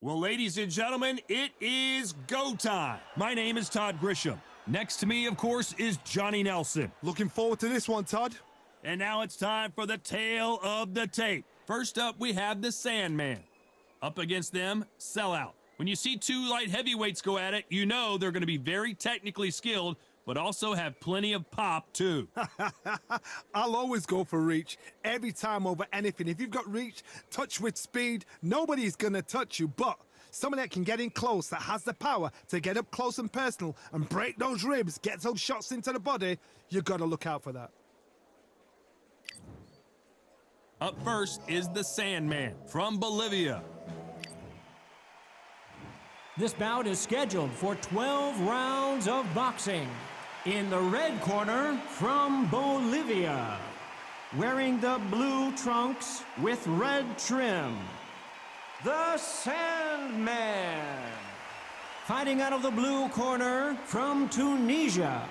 Well, ladies and gentlemen, it is go time. My name is Todd Grisham. Next to me, of course, is Johnny Nelson. Looking forward to this one, Todd. And now it's time for the tale of the tape. First up, we have the Sandman. Up against them, Sellout. When you see two light heavyweights go at it, you know they're going to be very technically skilled, but also have plenty of pop, too. I'll always go for reach, every time over anything. If you've got reach, touch with speed, nobody's going to touch you, but someone that can get in close, that has the power to get up close and personal and break those ribs, get those shots into the body, you've got to look out for that. Up first is the Sandman from Bolivia. This bout is scheduled for 12 rounds of boxing. In the red corner, from Bolivia, wearing the blue trunks with red trim, the Sandman. Fighting out of the blue corner, from Tunisia,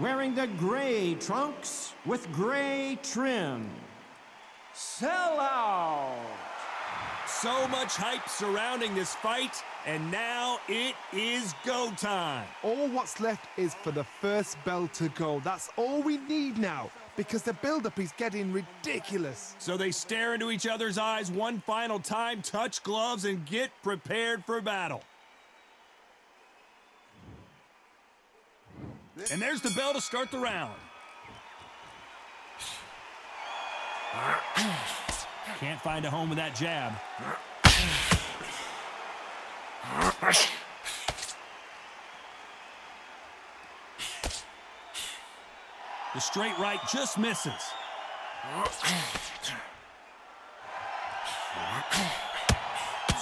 wearing the gray trunks with gray trim, Salah. So much hype surrounding this fight, and now it is go time. All what's left is for the first bell to go. That's all we need now, because the build-up is getting ridiculous. So they stare into each other's eyes one final time, touch gloves, and get prepared for battle. And there's the bell to start the round. Can't find a home with that jab. The straight right just misses.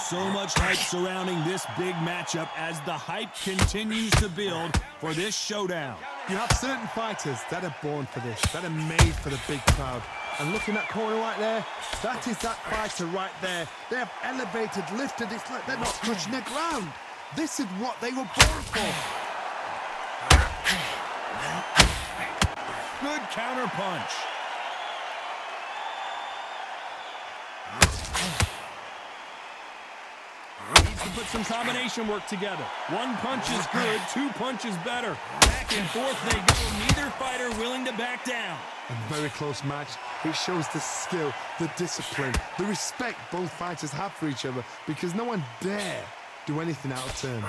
So much hype surrounding this big matchup as the hype continues to build for this showdown. You have certain fighters that are born for this, that are made for the big crowd. And looking at that corner right there, that is that fighter right there. They have elevated, lifted, it's like they're not touching the ground. This is what they were born for. Good counter punch. Needs to put some combination work together. One punch is good, two punches better. Back and forth they go, neither fighter willing to back down. A very close match. It shows the skill, the discipline, the respect both fighters have for each other, because no one dare do anything out of turn.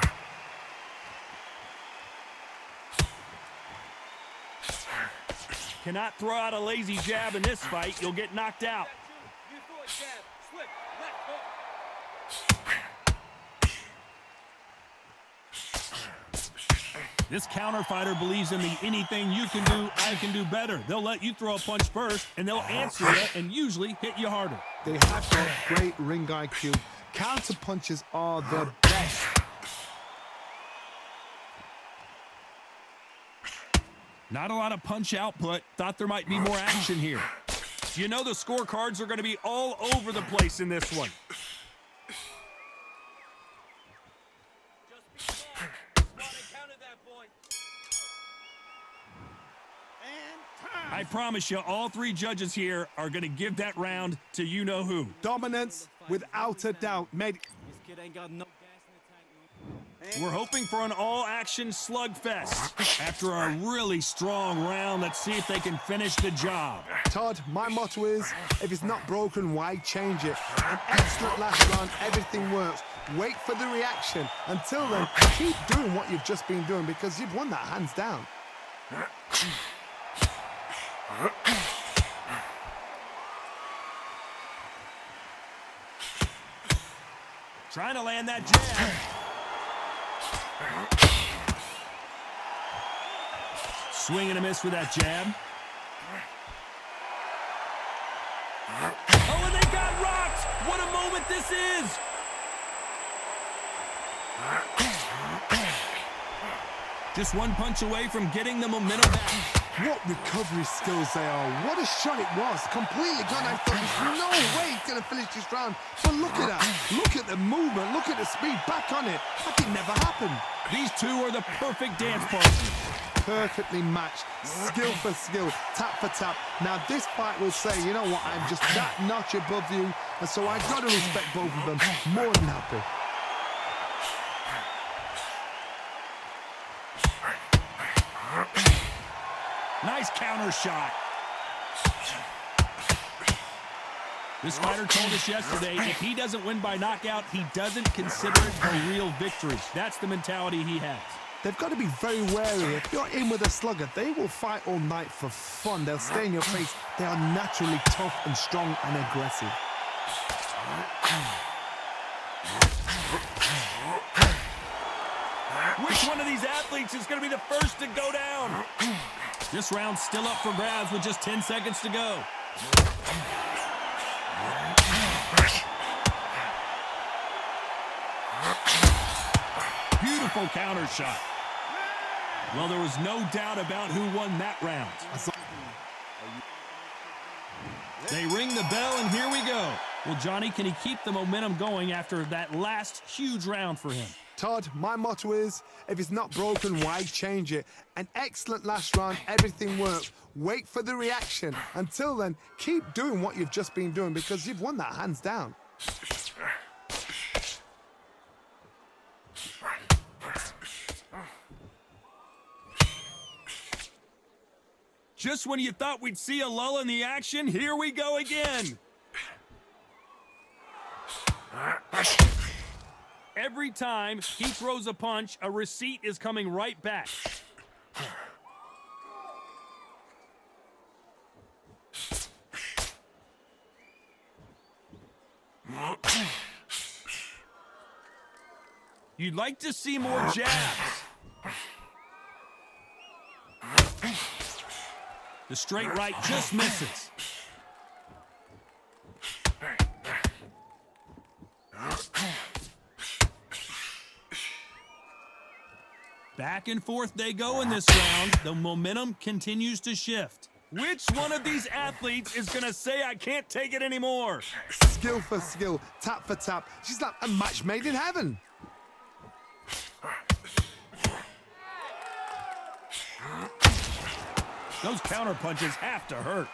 Cannot throw out a lazy jab in this fight. You'll get knocked out. This counter fighter believes in the anything you can do, I can do better. They'll let you throw a punch first, and they'll answer it and usually hit you harder. They have got great ring IQ. Counter punches are the best. Not a lot of punch output. Thought there might be more action here. You know the scorecards are going to be all over the place in this one. I promise you, all three judges here are going to give that round to you-know-who. Dominance, without a doubt, made... We're hoping for an all-action slugfest. After a really strong round, let's see if they can finish the job. Todd, my motto is, if it's not broken, why change it? An excellent last round, everything works. Wait for the reaction. Until then, keep doing what you've just been doing, because you've won that hands down. Trying to land that jab. Swing and a miss with that jab. Oh, and they got rocked! What a moment this is! Just one punch away from getting the momentum back. What recovery skills they are. What a shot it was. Completely gone. I thought there's no way he's going to finish this round. But look at that. Look at the movement. Look at the speed. Back on it. Like it never happened. These two are the perfect dance partners. Perfectly matched. Skill for skill. Tap for tap. Now this fight will say, you know what, I'm just that notch above you. And so I've got to respect both of them. More than happy. Nice counter shot. This fighter told us yesterday, if he doesn't win by knockout, he doesn't consider it a real victory. That's the mentality he has. They've got to be very wary. If you're in with a slugger, they will fight all night for fun. They'll stay in your face. They are naturally tough and strong and aggressive. Which one of these athletes is going to be the first to go down? This round's still up for grabs with just 10 seconds to go. Beautiful counter shot. Well, there was no doubt about who won that round. They ring the bell, and here we go. Well, Johnny, can he keep the momentum going after that last huge round for him? Todd, my motto is, if it's not broken, why change it? An excellent last round, everything worked. Wait for the reaction. Until then, keep doing what you've just been doing because you've won that hands down. Just when you thought we'd see a lull in the action, here we go again. Every time he throws a punch, a receipt is coming right back. You'd like to see more jabs. The straight right just misses. Back and forth they go in this round. The momentum continues to shift. Which one of these athletes is going to say, I can't take it anymore? Skill for skill, tap for tap. She's like a match made in heaven. Those counter punches have to hurt.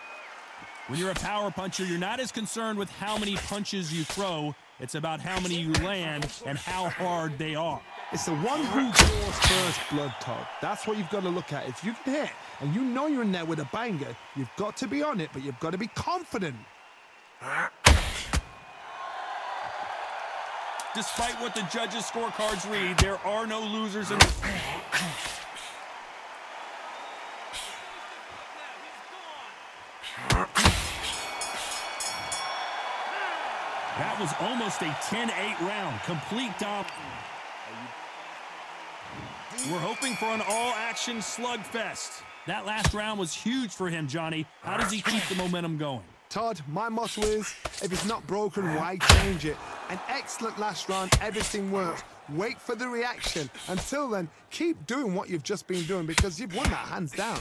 When you're a power puncher, you're not as concerned with how many punches you throw. It's about how many you land and how hard they are. It's the one who draws first blood, Todd. That's what you've got to look at. If you can hit and you know you're in there with a banger, you've got to be on it, but you've got to be confident. Despite what the judges' scorecards read, there are no losers in this. That was almost a 10-8 round. Complete dominance. We're hoping for an all-action slugfest. That last round was huge for him, Johnny. How does he keep the momentum going? Todd, my motto is, if it's not broken, why change it? An excellent last round, everything worked. Wait for the reaction. Until then, keep doing what you've just been doing because you've won that hands down.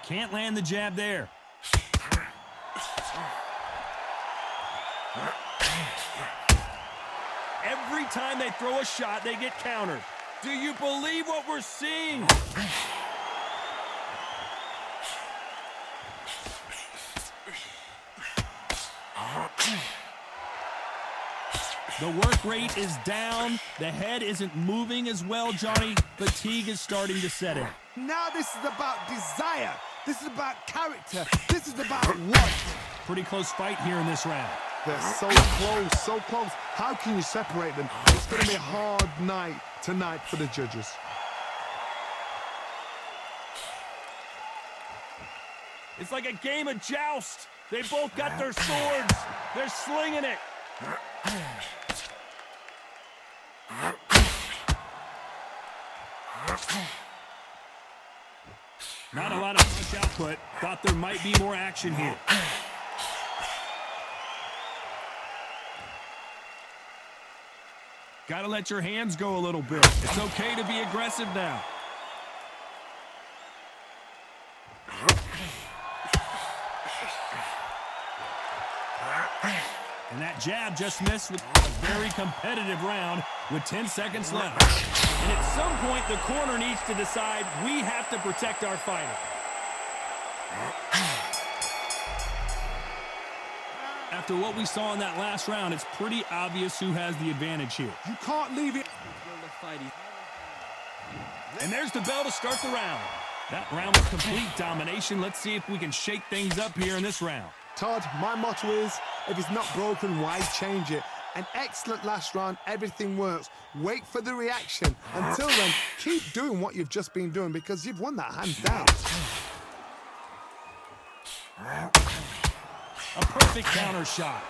Can't land the jab there. Every time they throw a shot, they get countered. Do you believe what we're seeing? The work rate is down. The head isn't moving as well, Johnny. Fatigue is starting to set in. Now this is about desire. This is about character. This is about what? Pretty close fight here in this round. They're so close, so close. How can you separate them? It's going to be a hard night tonight for the judges. It's like a game of joust. They both got their swords. They're slinging it. Not a lot of punch output. Thought there might be more action here. Got to let your hands go a little bit. It's okay to be aggressive now. And that jab just missed with a very competitive round with 10 seconds left. And at some point, the corner needs to decide we have to protect our fighter. After what we saw in that last round, it's pretty obvious who has the advantage here. You can't leave it. And there's the bell to start the round. That round was complete domination. Let's see if we can shake things up here in this round. Todd, my motto is, if it's not broken, why change it? An excellent last round, everything works. Wait for the reaction. Until then, keep doing what you've just been doing because you've won that hands down. A perfect counter shot.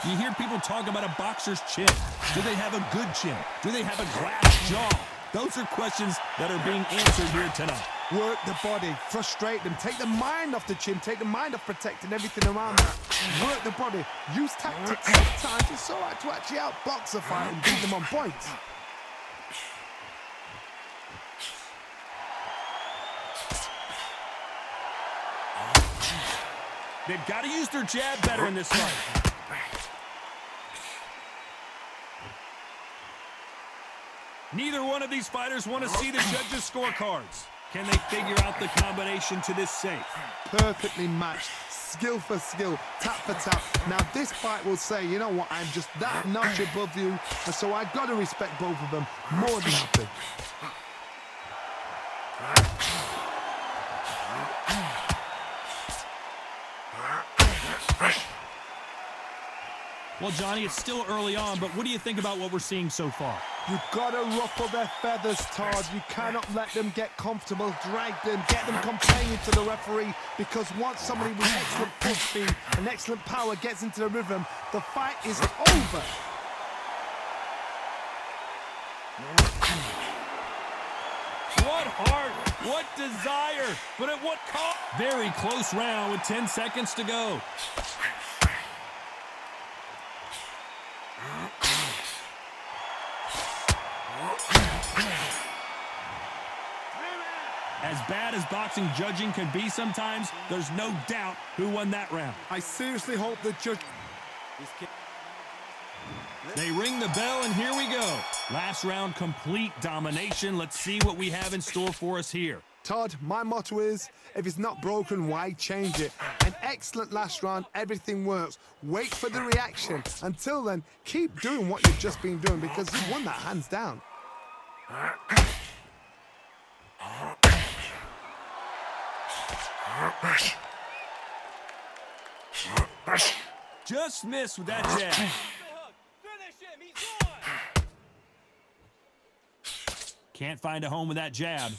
You hear people talk about a boxer's chin. Do they have a good chin? Do they have a glass jaw? Those are questions that are being answered here tonight. Work the body, frustrate them, take the mind off the chin, take the mind off protecting everything around them. Work the body, use tactics. Sometimes it's all right to actually outbox a fight and beat them on points. They've got to use their jab better in this fight. Neither one of these fighters want to see the judges' scorecards. Can they figure out the combination to this safe? Perfectly matched, skill for skill, tap for tap. Now this fight will say, you know what, I'm just that notch above you, and so I've got to respect both of them more than happy. Well, Johnny, it's still early on, but what do you think about what we're seeing so far? You've got to ruffle their feathers, Todd. You cannot let them get comfortable, drag them, get them complaining to the referee, because once somebody with excellent push speed and excellent power gets into the rhythm, the fight is over. What heart, what desire, but at what cost? Very close round with 10 seconds to go. As bad as boxing judging can be sometimes, there's no doubt who won that round. I seriously hope the judge... They ring the bell, and here we go. Last round, complete domination. Let's see what we have in store for us here. Todd, my motto is, if it's not broken, why change it? An excellent last round, everything works. Wait for the reaction. Until then, keep doing what you've just been doing because you've won that hands down. Just missed with that jab. Can't find a home with that jab.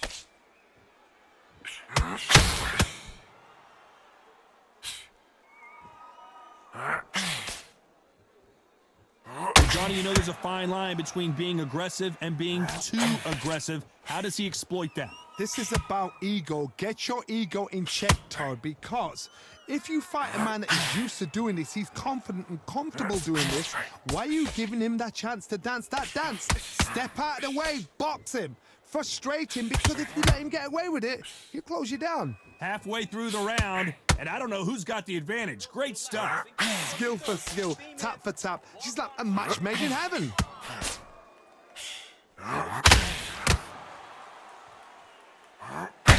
Johnny, you know there's a fine line between being aggressive and being too aggressive. How does he exploit that? This is about ego. Get your ego in check, Todd, because if you fight a man that is used to doing this, he's confident and comfortable doing this, why are you giving him that chance to dance that dance? Step out of the way, box him, frustrate him, because if you let him get away with it, he'll close you down. Halfway through the round, and I don't know who's got the advantage. Great stuff. Skill for skill, tap for tap. She's like a match made in heaven.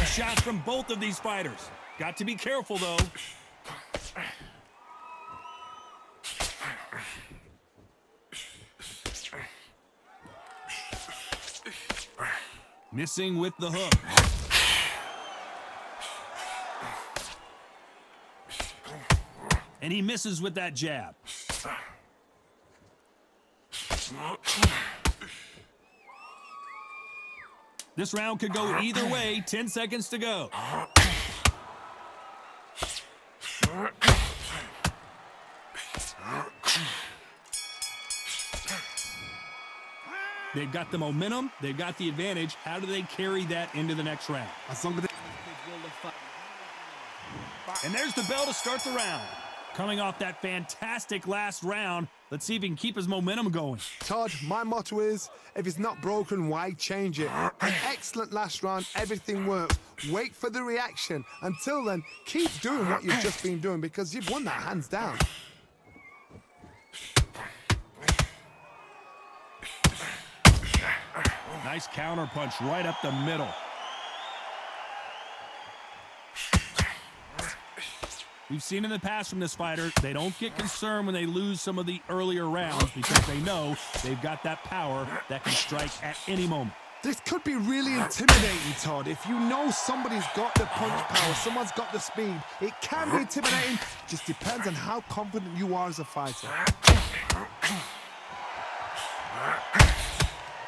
Shots from both of these fighters. Got to be careful, though. Missing with the hook. And he misses with that jab. This round could go either way. 10 seconds to go. They've got the momentum. They've got the advantage. How do they carry that into the next round? And there's the bell to start the round. Coming off that fantastic last round, let's see if he can keep his momentum going. Todd, my motto is, if it's not broken, why change it? An excellent last round, everything works. Wait for the reaction. Until then, keep doing what you've just been doing because you've won that hands down. Nice counter punch right up the middle. We've seen in the past from this fighter, they don't get concerned when they lose some of the earlier rounds because they know they've got that power that can strike at any moment. This could be really intimidating, Todd. If you know somebody's got the punch power, someone's got the speed, it can be intimidating. Just depends on how confident you are as a fighter.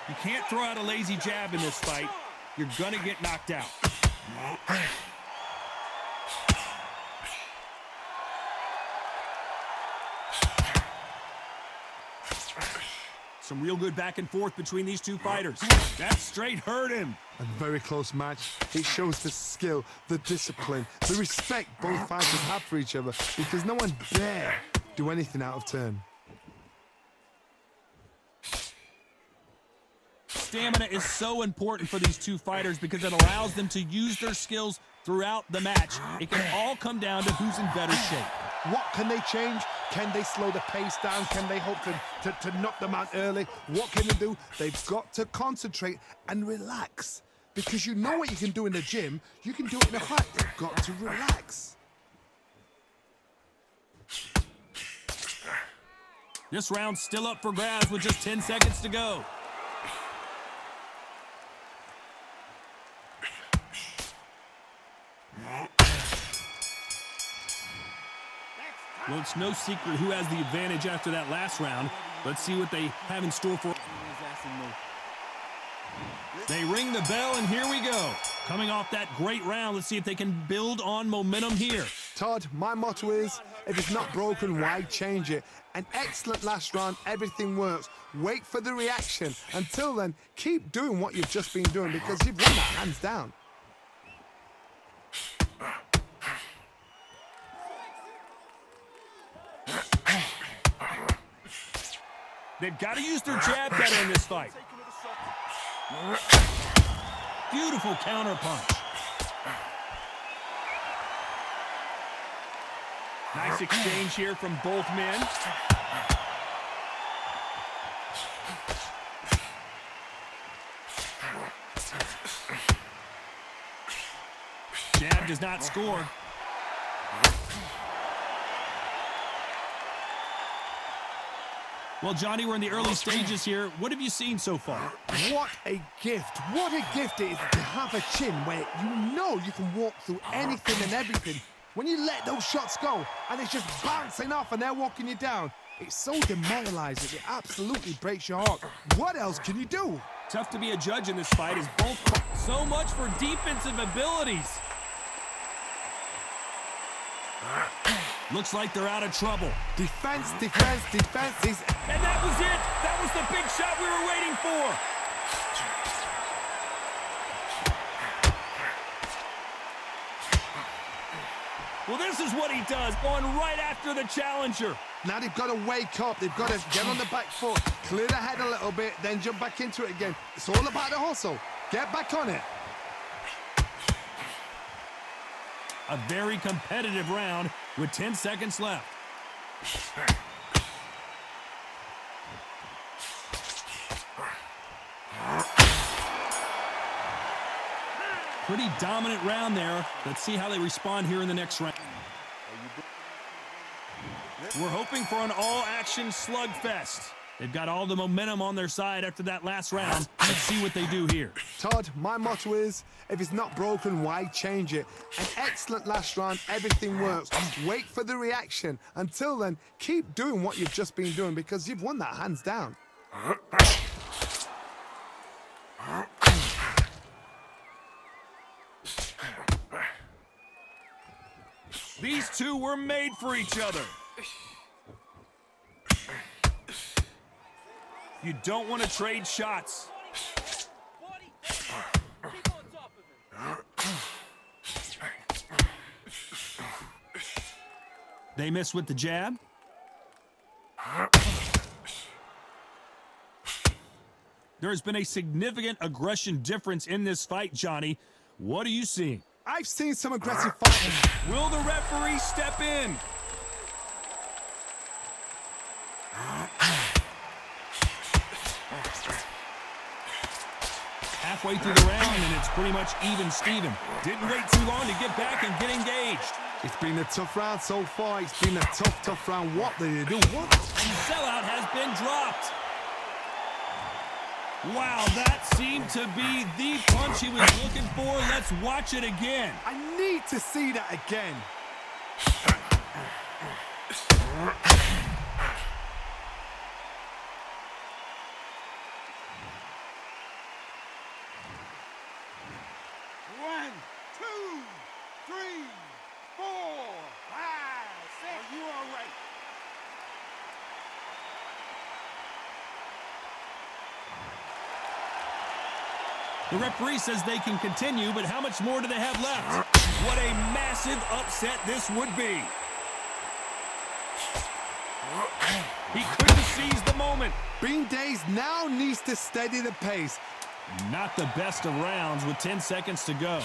You can't throw out a lazy jab in this fight. You're gonna get knocked out. Some real good back and forth between these two fighters. That straight hurt him. A very close match. It shows the skill, the discipline, the respect both fighters have for each other because no one dare do anything out of turn. Stamina is so important for these two fighters because it allows them to use their skills throughout the match. It can all come down to who's in better shape. What can they change? Can they slow the pace down? Can they hope to knock them out early? What can they do? They've got to concentrate and relax. Because you know what you can do in the gym, you can do it in a fight. You've got to relax. This round's still up for grabs with just 10 seconds to go. Well, it's no secret who has the advantage after that last round. Let's see what they have in store for. They ring the bell, and here we go. Coming off that great round, let's see if they can build on momentum here. Todd, my motto is, if it's not broken, why change it? An excellent last round, everything works. Wait for the reaction. Until then, keep doing what you've just been doing because you've won that hands down. They've got to use their jab better in this fight. Beautiful counter punch. Nice exchange here from both men. Jab does not score. Well, Johnny, we're in the early stages here. What have you seen so far? What a gift. What a gift it is to have a chin where you know you can walk through anything and everything. When you let those shots go and it's just bouncing off and they're walking you down, it's so demoralizing. It absolutely breaks your heart. What else can you do? Tough to be a judge in this fight as both so much for defensive abilities. Looks like they're out of trouble. Defense, defense, defense is... And that was it! That was the big shot we were waiting for! Well, this is what he does, going right after the challenger. Now they've got to wake up. They've got to get on the back foot, clear the head a little bit, then jump back into it again. It's all about the hustle. Get back on it. A very competitive round with 10 seconds left. Pretty dominant round there. Let's see how they respond here in the next round. We're hoping for an all-action slugfest. They've got all the momentum on their side after that last round. Let's see what they do here. Todd, my motto is, if it's not broken, why change it? An excellent last round, everything works. Wait for the reaction. Until then, keep doing what you've just been doing because you've won that hands down. These two were made for each other. You don't want to trade shots. They miss with the jab. There has been a significant aggression difference in this fight, Johnny. What are you seeing? I've seen some aggressive fighting. Will the referee step in? halfway through the round, and it's pretty much even Steven. Didn't wait too long to get back and get engaged. It's been a tough round so far. It's been a tough round. What did he do? What? And sellout has been dropped. Wow, that seemed to be the punch he was looking for. Let's watch it again. I need to see that again. One, two, three, four, five, six. Are you all right? The referee says they can continue, but how much more do they have left? What a massive upset this would be. He couldn't seize the moment. Bean Days now needs to steady the pace. Not the best of rounds with 10 seconds to go.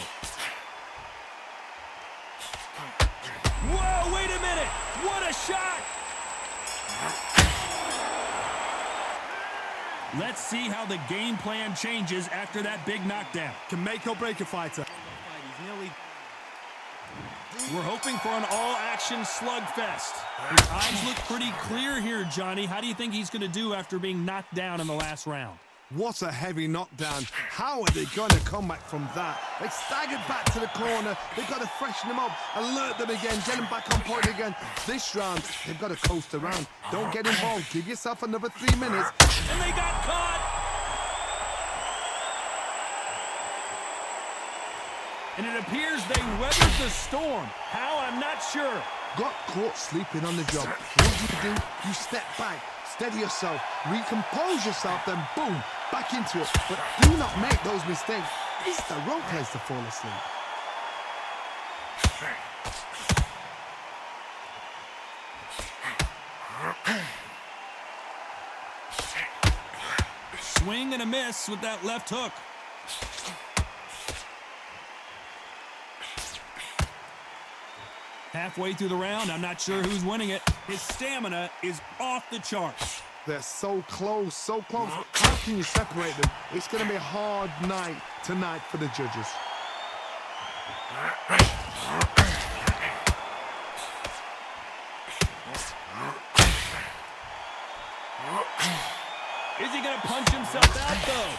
Whoa, wait a minute. What a shot. Let's see how the game plan changes after that big knockdown. Can make or break a fighter. We're hoping for an all-action slugfest. His eyes look pretty clear here, Johnny. How do you think he's going to do after being knocked down in the last round? What a heavy knockdown. How are they going to come back from that? They staggered back to the corner. They've got to freshen them up, alert them again, get them back on point again. This round, they've got to coast around. Don't get involved. Give yourself another 3 minutes. And they got caught. And it appears they weathered the storm. How? I'm not sure. Got caught sleeping on the job. What do? You step back, steady yourself, recompose yourself, then boom, back into it. But do not make those mistakes. This is the wrong place to fall asleep. Swing and a miss with that left hook. Halfway through the round, I'm not sure who's winning it. His stamina is off the charts. They're so close, so close. How can you separate them? It's going to be a hard night tonight for the judges. Is he going to punch himself out, though?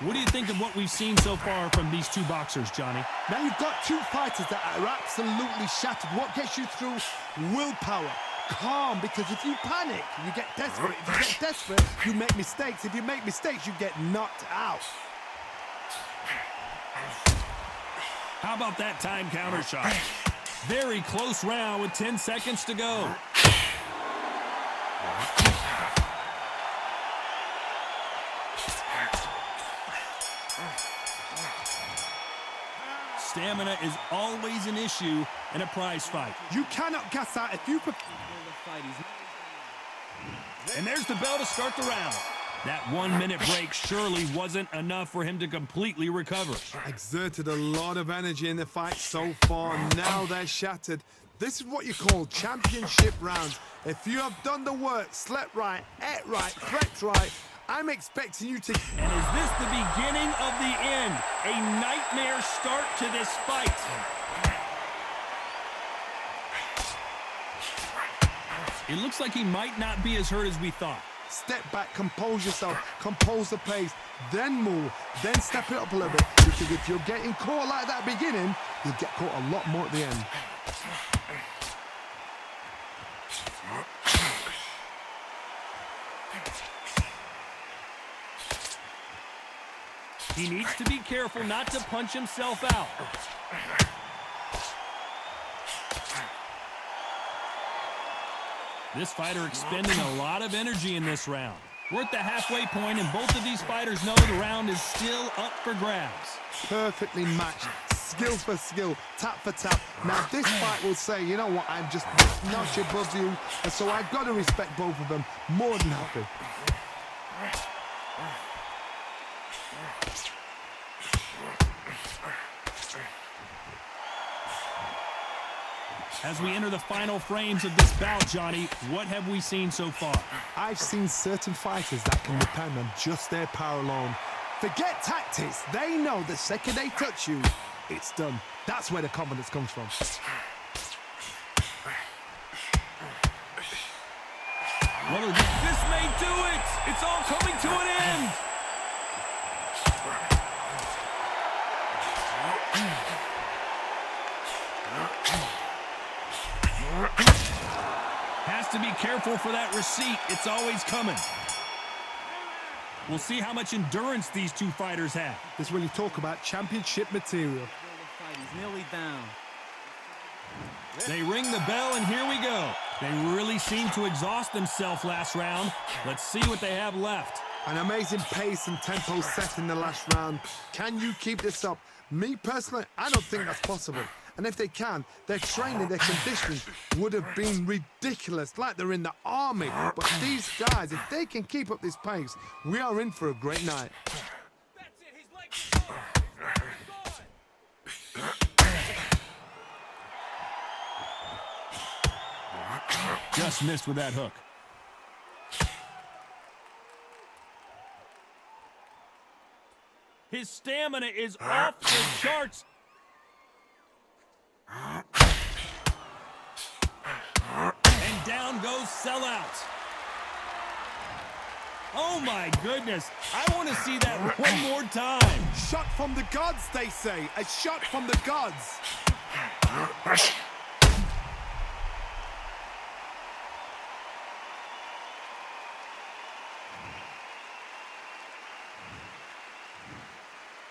What do you think of what we've seen so far from these two boxers, Johnny? Now you've got two fighters that are absolutely shattered. What gets you through? Willpower. Calm, because if you panic, you get desperate. If you get desperate, you make mistakes. If you make mistakes, you get knocked out. How about that time counter shot? Very close round with 10 seconds to go. Stamina is always an issue in a prize fight. You cannot gas out if you... And there's the bell to start the round. That 1 minute break surely wasn't enough for him to completely recover. Exerted a lot of energy in the fight so far. Now they're shattered. This is what you call championship rounds. If you have done the work, slept right, ate right, prepped right, I'm expecting you to... And is this the beginning of the end? A nightmare start to this fight. It looks like he might not be as hurt as we thought. Step back, compose yourself, compose the pace, then move, then step it up a little bit. Because if you're getting caught like that beginning, you'll get caught a lot more at the end. He needs to be careful not to punch himself out. This fighter expending a lot of energy in this round. We're at the halfway point, and both of these fighters know the round is still up for grabs. Perfectly matched, skill for skill, tap for tap. Now this fight will say, you know what, I'm just a notch above you, and so I've got to respect both of them. More than happy. As we enter the final frames of this bout, Johnny, what have we seen so far? I've seen certain fighters that can depend on just their power alone. Forget tactics. They know the second they touch you, it's done. That's where the confidence comes from. Well, this may do it. It's all coming to an end. Has to be careful for that receipt. It's always coming. We'll see how much endurance these two fighters have. This is when you talk about championship material. He's nearly down. They ring the bell, and here we go. They really seemed to exhaust themselves last round. Let's see what they have left. An amazing pace and tempo set in the last round. Can you keep this up? Me personally, I don't think that's possible. And if they can, their training, their conditioning would have been ridiculous, like they're in the army. But these guys, if they can keep up this pace, we are in for a great night. That's it. His legs are gone. Just missed with that hook. His stamina is off the charts. And down goes Sellout. Oh my goodness. I want to see that one more time. Shot from the gods, they say. A shot from the gods.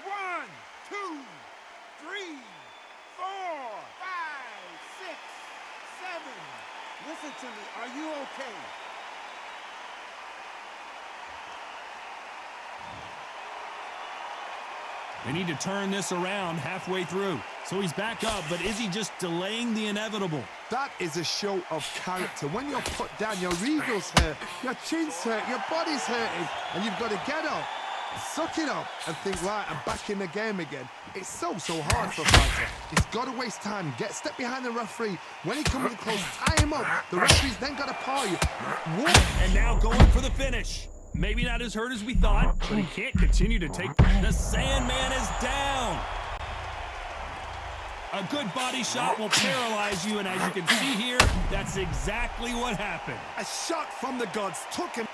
One, two, three, four, five, six, seven. Listen to me. Are you okay? They need to turn this around halfway through. So he's back up, but is he just delaying the inevitable? That is a show of character. When you're put down, your ego's hurt, your chin's hurt, your body's hurting, and you've got to get up, suck it up, and think, right, I'm back in the game again. It's so hard for a fighter. He's got to waste time, step behind the referee. When he comes close, tie him up. The referee's then got to paw you. Whoop. And now going for the finish. Maybe not as hurt as we thought, but he can't continue to take. The Sandman is down. A good body shot will paralyze you, and as you can see here, that's exactly what happened. A shot from the gods took him.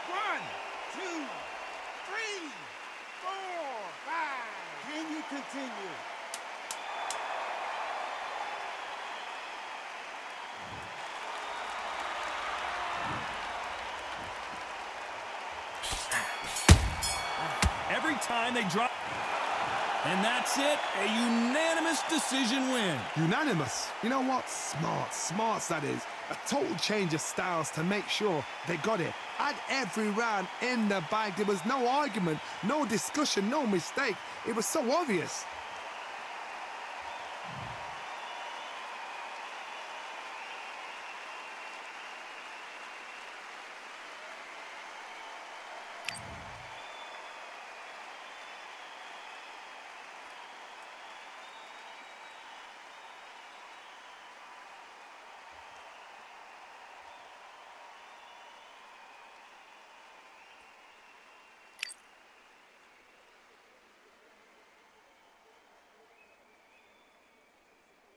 1, 2, 3, 4, 5. Can you continue? Every time they drop. And that's it, a unanimous decision win. Unanimous. You know what? Smarts that is. A total change of styles to make sure they got it. At every round in the bag, there was no argument, no discussion, no mistake. It was so obvious.